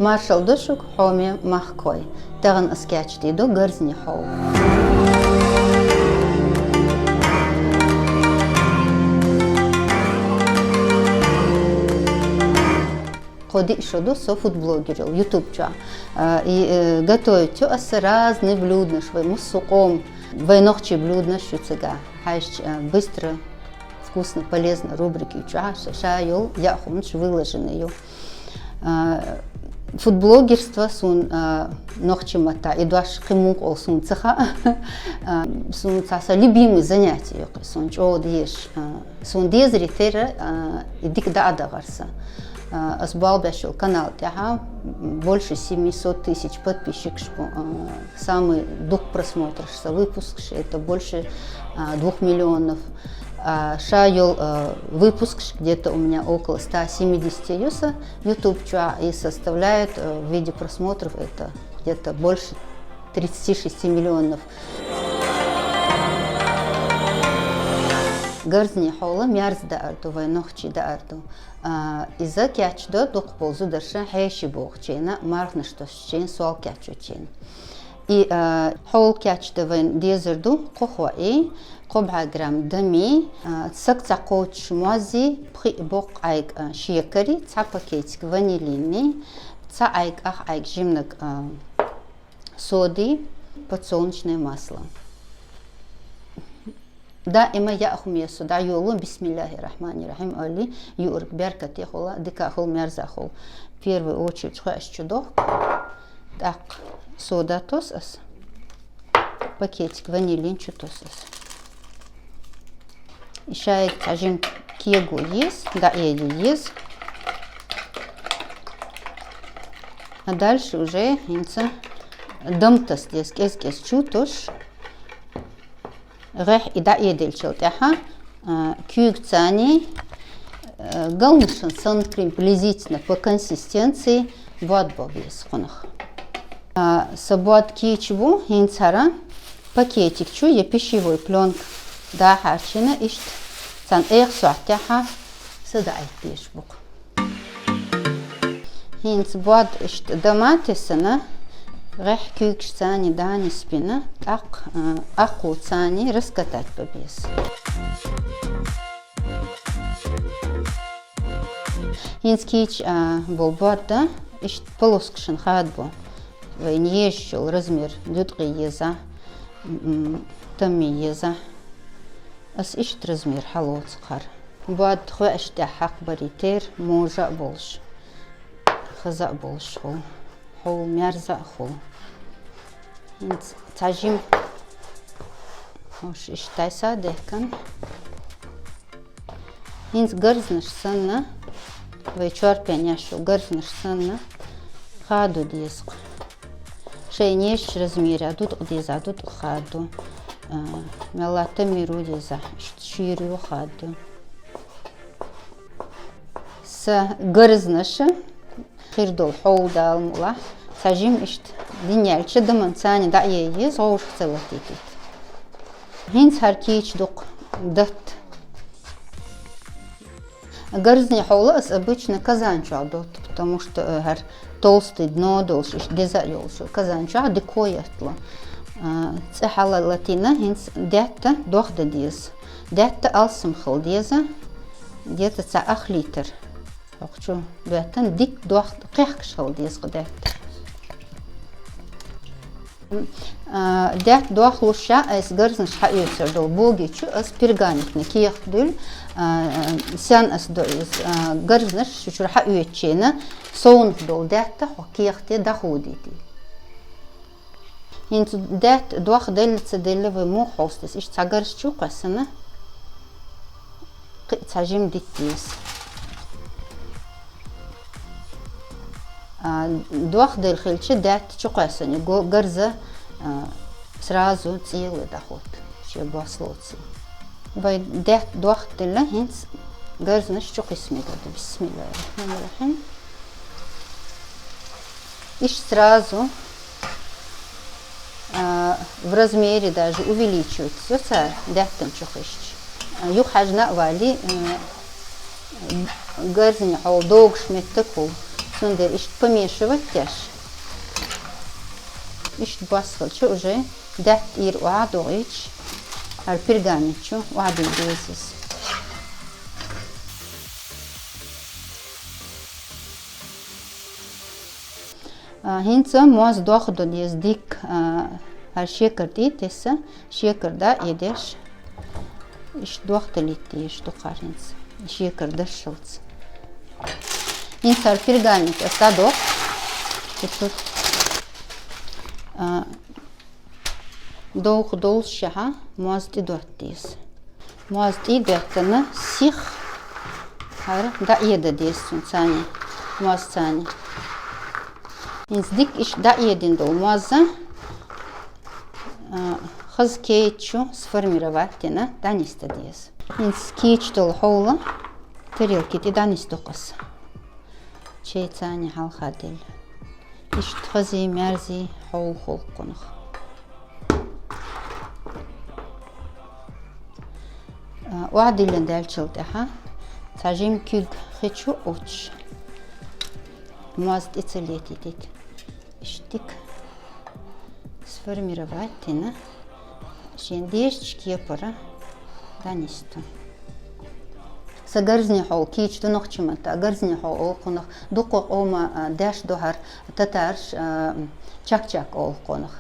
Маршал душук хоме махкой. Таган аскячти до гарзни хол. Ходи шоду со фудблогерил, ютубча. И готовить разные блюда, швы мусуком, войнохчи блюда шуцега. Хайш быстро, вкусно, полезно рубрики ча, шайол, я хумч выложенную. Фудблогерство сун нохчимата, и дуаш химук ол сун цеха, сун цаса любимые занятия, сун чодиш, сун дезри тера и дик да адагарса. Асбалбяшил канал тяга больше 700 тысяч подписчиков, самый дух просмотров выпуск, это больше 2 миллионов. Шайол выпуск где-то у меня около 170 юса YouTube и составляет в виде просмотров это где-то больше 36 миллионов. Гарзни хола мярз да арту вайнохчи да арту. Из-за кячдо дух ползу дерша хейши бохчена мархна что чен суал кячучен. И хол кячда вайн дезерду кохваи قبعة جرام دمي تسقط قوتش موازي بخي بوق عيق شيكري تسع باكيتك فانيليني تسع عيق عيق جمنك صودي подсолнечное масло. دائما يأخم يسود عيولون بسم الله الرحمن الرحيم أولي يورك بركة يخولا دكا خول مرزا خول первую очередь خوش чудок так сода тосас пакетик ванилин чутосас. Шайк тажим кегу есть, да еди есть. А дальше уже инца дымтас здесь кескес чутош. Рех и да едил челтяха. Кюк цани галнышын сын приблизительно по консистенции бадбог есть хонах. Сабуат кичбу инцара пакетик чу я пищевой пленка. Да, харчина ишт цан суатяха садай пешбук. Хинц бад ишт даматисана рех кюкш цани дани спина аку цани раскатать побес. Хинц кич болбарда ишт полоскшин хадбу. Вейн ешшул размер дудги еза тами еза. أس إشت رزمير حلوت قر بعد خوش تحق بريتير موجا بولش خزا بولش هو ميرزا خو انت تعجيم وش إشتايسا دهكن انت غرزنش سنة ويشور بينياشو غرزنش سنة خادو ديسق شي نيش رزمير عدود قديز عدود خادو ملاتة ميروديزا شيريو خادو س غرزنش خير دول حول دال مولا ساجيم اشت دينيالش دمن ثاني دا ييز غوش خصلتيت هينس هاركيش دوق дат. Горзни холос обычно казанча дот, потому что толстый дно должен дезайолшо казанча декоятла. Цехала латина хинс дятта дохда диз. Дятта алсым хыл деза где-то цаах литр. Хочу бятан дик дохд кехкш хыл диз дятта. Дят дох луша эс горзн шхаюсер дол боги чу эс пергаментный киях дул сян эс дол горзнаш чур хаюечена сон дол дятта хокиях те дахудити. Инту дят дох делится делевы мухостес иш цагарс чу касана цажим диттис. Дох дел хилче дят чу касани горза сразу целый доход, что баслоци. Бай дят дох делла хинс горзнаш чу кисмида бисмиллахиррахманиррахим. Иш сразу в размере даже увеличивается. Все дяттан чухищ. Юхажна вали горзни хол долг шметтекул сунде ищ помешивать тяж. Ищ басхалчу уже дать ир уадоич, ар пергамичу уадил дезис. Хинца моз доходу дез дик ар шекерди теса шекерда едеш. Ищ доختалити ищ духаринц. Шекерда шилц. Хинца ар пергамич остадок. Тут Долг долшаха моз идуаттис. Моз идуаттана сих хар да еда дес цани. Моз цани. Инздик иш да един дол моза хыз кейчу сформировать тена даниста дес. Инс кейч дол хоула тарелки ти данистокас. Чей цани халхадил. Иш тхази мерзи хоул холкунах. وعدل دالشلتها تاجم كيد خيتشو اوتش مازد ицелетитит иштик сформировать тена шендешчки пора данисту сагарзни хол кич дунохчимата агарзни хол олкунах дуко ома даш дохар татарш чак-чак олкунах